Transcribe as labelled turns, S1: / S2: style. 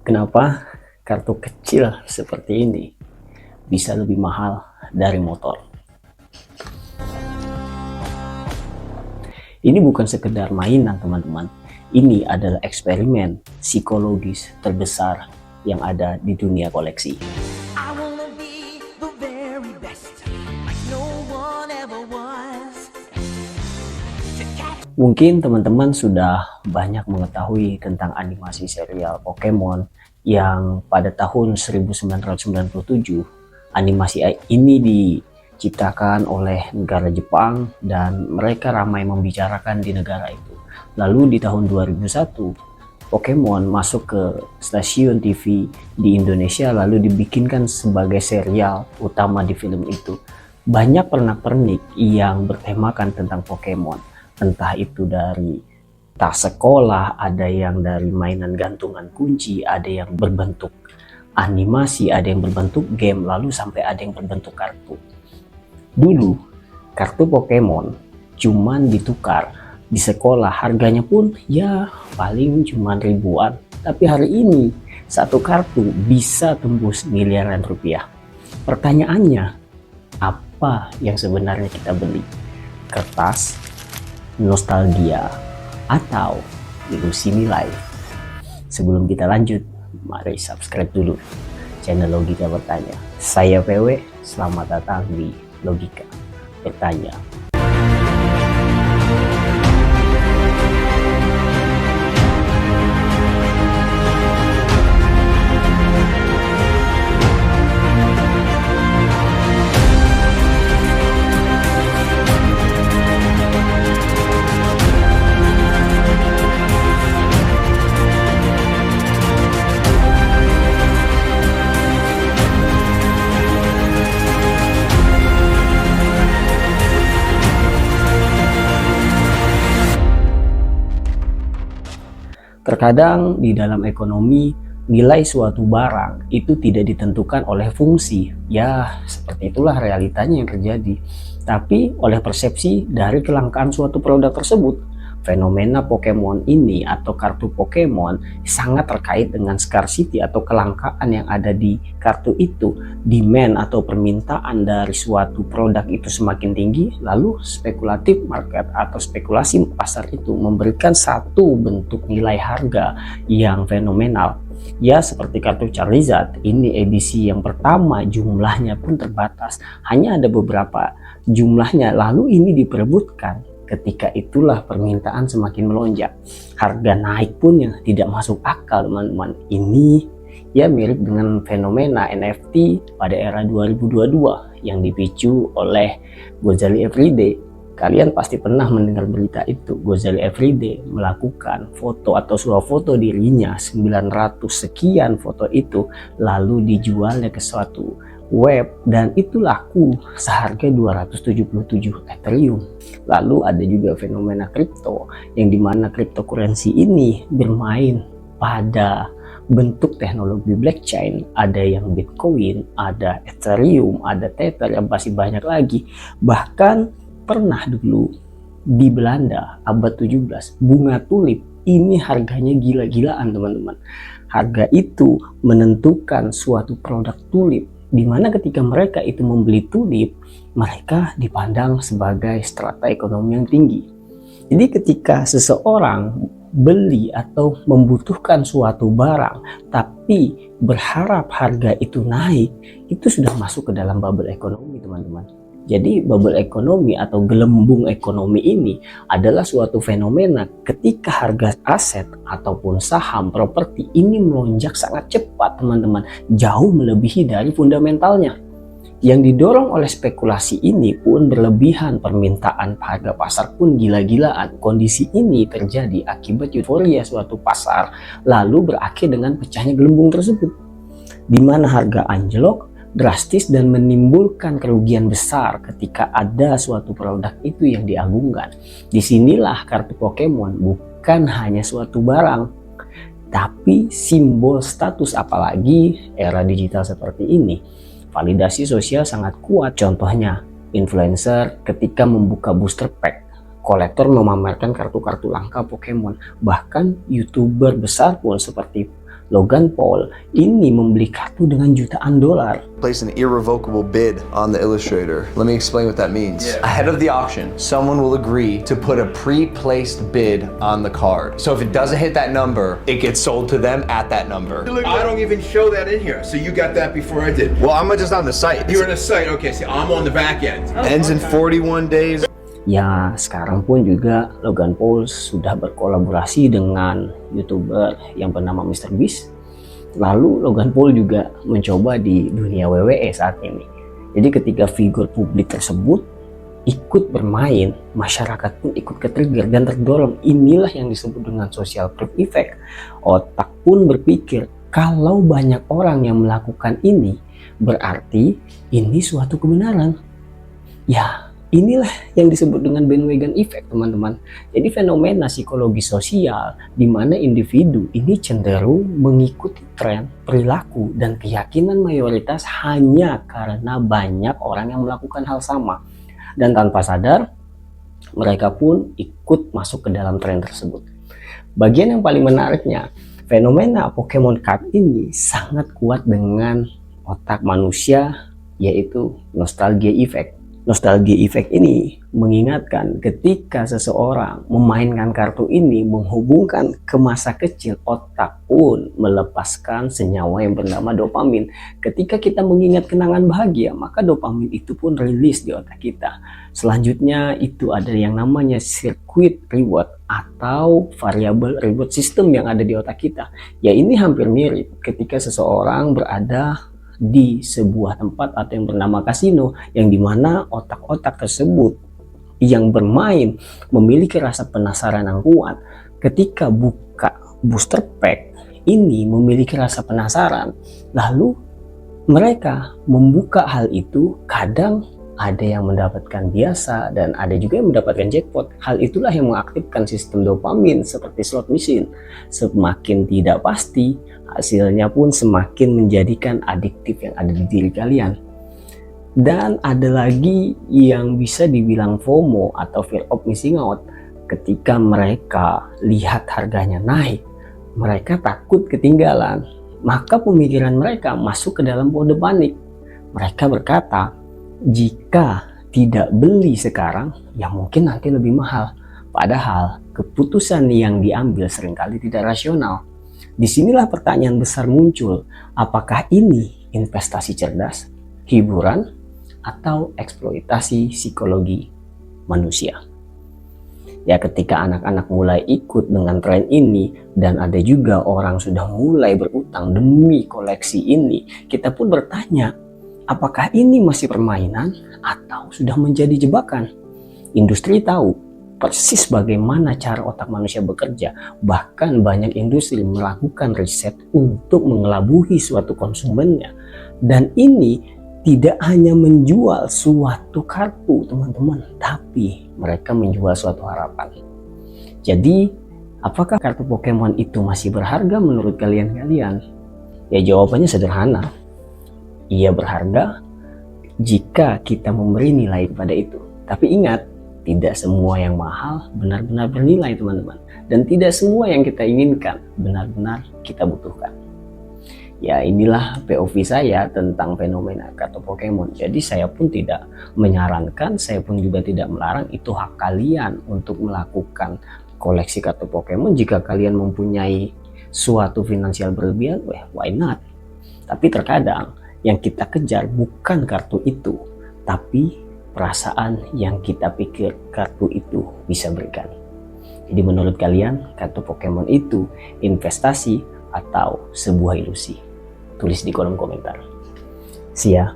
S1: Kenapa kartu kecil seperti ini bisa lebih mahal dari motor? Ini bukan sekedar mainan, teman-teman. Ini adalah eksperimen psikologis terbesar yang ada di dunia koleksi.
S2: I wanna be the very best, like no one ever was.
S1: Mungkin teman-teman sudah banyak mengetahui tentang animasi serial Pokemon yang pada tahun 1997 animasi ini diciptakan oleh negara Jepang dan mereka ramai membicarakan di negara itu. Lalu di tahun 2001 Pokemon masuk ke stasiun TV di Indonesia lalu dibikinkan sebagai serial utama di film itu. Banyak pernak-pernik yang bertemakan tentang Pokemon. Entah itu dari tas sekolah, ada yang dari mainan gantungan kunci, ada yang berbentuk animasi, ada yang berbentuk game, lalu sampai ada yang berbentuk kartu. Dulu, kartu Pokemon cuman ditukar di sekolah, harganya pun ya paling cuman ribuan. Tapi hari ini, satu kartu bisa tembus miliaran rupiah. Pertanyaannya, apa yang sebenarnya kita beli? Kertas, nostalgia, atau ilusi nilai? Sebelum kita lanjut, mari subscribe dulu channel Logika Bertanya. Saya PW, selamat datang di Logika Bertanya. Terkadang di dalam ekonomi, nilai suatu barang itu tidak ditentukan oleh fungsi. Ya, seperti itulah realitanya yang terjadi. Tapi oleh persepsi dari kelangkaan suatu produk tersebut. Fenomena Pokemon ini atau kartu Pokemon sangat terkait dengan scarcity atau kelangkaan yang ada di kartu itu. Demand atau permintaan dari suatu produk itu semakin tinggi, lalu spekulatif market atau spekulasi pasar itu memberikan satu bentuk nilai harga yang fenomenal. Ya, seperti kartu Charizard, ini edisi yang pertama, jumlahnya pun terbatas, hanya ada beberapa jumlahnya, lalu ini diperebutkan. Ketika itulah permintaan semakin melonjak, harga naik pun yang tidak masuk akal, teman-teman. Ini ya mirip dengan fenomena NFT pada era 2022 yang dipicu oleh Gozali Everyday. Kalian pasti pernah mendengar berita itu. Gozali Everyday melakukan foto atau sebuah foto dirinya 900 sekian foto itu lalu dijualnya ke suatu web dan itu laku seharga 277 Ethereum. Lalu ada juga fenomena kripto yang dimana cryptocurrency ini bermain pada bentuk teknologi blockchain. Ada yang Bitcoin, ada Ethereum, ada Tether, yang masih banyak lagi. Bahkan pernah dulu di Belanda abad 17 bunga tulip ini harganya gila-gilaan, teman-teman. Harga itu menentukan suatu produk tulip, di mana ketika mereka itu membeli tulip, mereka dipandang sebagai strata ekonomi yang tinggi. Jadi ketika seseorang beli atau membutuhkan suatu barang, tapi berharap harga itu naik, itu sudah masuk ke dalam bubble ekonomi, teman-teman. Jadi bubble ekonomi atau gelembung ekonomi ini adalah suatu fenomena ketika harga aset ataupun saham properti ini melonjak sangat cepat, teman-teman, jauh melebihi dari fundamentalnya. Yang didorong oleh spekulasi ini pun berlebihan, permintaan harga pasar pun gila-gilaan. Kondisi ini terjadi akibat euforia suatu pasar lalu berakhir dengan pecahnya gelembung tersebut, di mana harga anjlok drastis dan menimbulkan kerugian besar ketika ada suatu produk itu yang diagungkan. Disinilah kartu Pokemon bukan hanya suatu barang, tapi simbol status, apalagi era digital seperti ini. Validasi sosial sangat kuat. Contohnya, influencer ketika membuka booster pack, kolektor memamerkan kartu-kartu langka Pokemon. Bahkan YouTuber besar pun seperti Logan Paul ini membeli kartu dengan jutaan dolar.
S3: Place an irrevocable bid on the illustrator. Let me explain what that means. Ahead of the auction, someone will agree to put a pre-placed bid on the card. So if it doesn't hit that number, it gets sold to them at that number.
S4: I don't even show that in here. So you got that before I did.
S3: Well, I'm just on the site.
S4: You're on the site. Okay, see, I'm on the back end.
S3: Ends in 41 days.
S1: Ya, sekarang pun juga Logan Paul sudah berkolaborasi dengan YouTuber yang bernama MrBeast. Lalu Logan Paul juga mencoba di dunia WWE saat ini. Jadi ketika figur publik tersebut ikut bermain, masyarakat pun ikut ke-trigger dan terdorong. Inilah yang disebut dengan social proof effect. Otak pun berpikir, kalau banyak orang yang melakukan ini, berarti ini suatu kebenaran. Ya, inilah yang disebut dengan bandwagon effect, teman-teman. Jadi fenomena psikologi sosial di mana individu ini cenderung mengikuti tren, perilaku, dan keyakinan mayoritas hanya karena banyak orang yang melakukan hal sama. Dan tanpa sadar, mereka pun ikut masuk ke dalam tren tersebut. Bagian yang paling menariknya, fenomena Pokemon Card ini sangat kuat dengan otak manusia, yaitu nostalgia effect. Nostalgia effect ini mengingatkan ketika seseorang memainkan kartu ini menghubungkan ke masa kecil, otak pun melepaskan senyawa yang bernama dopamin. Ketika kita mengingat kenangan bahagia, maka dopamin itu pun rilis di otak kita. Selanjutnya itu ada yang namanya circuit reward atau variable reward system yang ada di otak kita. Ya, ini hampir mirip ketika seseorang berada di sebuah tempat atau yang bernama kasino, yang dimana otak-otak tersebut yang bermain memiliki rasa penasaran yang kuat. Ketika buka booster pack ini memiliki rasa penasaran, lalu mereka membuka hal itu. Kadang ada yang mendapatkan biasa dan ada juga yang mendapatkan jackpot. Hal itulah yang mengaktifkan sistem dopamin seperti slot machine. Semakin tidak pasti, hasilnya pun semakin menjadikan adiktif yang ada di diri kalian. Dan ada lagi yang bisa dibilang FOMO atau fear of missing out. Ketika mereka lihat harganya naik, mereka takut ketinggalan. Maka pemikiran mereka masuk ke dalam mode panik. Mereka berkata, jika tidak beli sekarang, ya mungkin nanti lebih mahal. Padahal keputusan yang diambil seringkali tidak rasional. Disinilah pertanyaan besar muncul, apakah ini investasi cerdas, hiburan, atau eksploitasi psikologi manusia? Ya, ketika anak-anak mulai ikut dengan tren ini dan ada juga orang sudah mulai berutang demi koleksi ini, kita pun bertanya, apakah ini masih permainan atau sudah menjadi jebakan? Industri tahu persis bagaimana cara otak manusia bekerja. Bahkan banyak industri melakukan riset untuk mengelabui suatu konsumennya. Dan ini tidak hanya menjual suatu kartu, teman-teman, tapi mereka menjual suatu harapan. Jadi, apakah kartu Pokemon itu masih berharga menurut kalian-kalian? Ya, jawabannya sederhana. Ia berharga jika kita memberi nilai kepada itu. Tapi ingat, tidak semua yang mahal benar-benar bernilai, teman-teman. Dan tidak semua yang kita inginkan benar-benar kita butuhkan. Ya, inilah POV saya tentang fenomena kartu Pokemon. Jadi saya pun tidak menyarankan, saya pun juga tidak melarang. Itu hak kalian untuk melakukan koleksi kartu Pokemon. Jika kalian mempunyai suatu finansial berlebihan, why not? Tapi terkadang yang kita kejar bukan kartu itu, tapi perasaan yang kita pikir kartu itu bisa berikan. Jadi menurut kalian, kartu Pokemon itu investasi atau sebuah ilusi? Tulis di kolom komentar. See ya.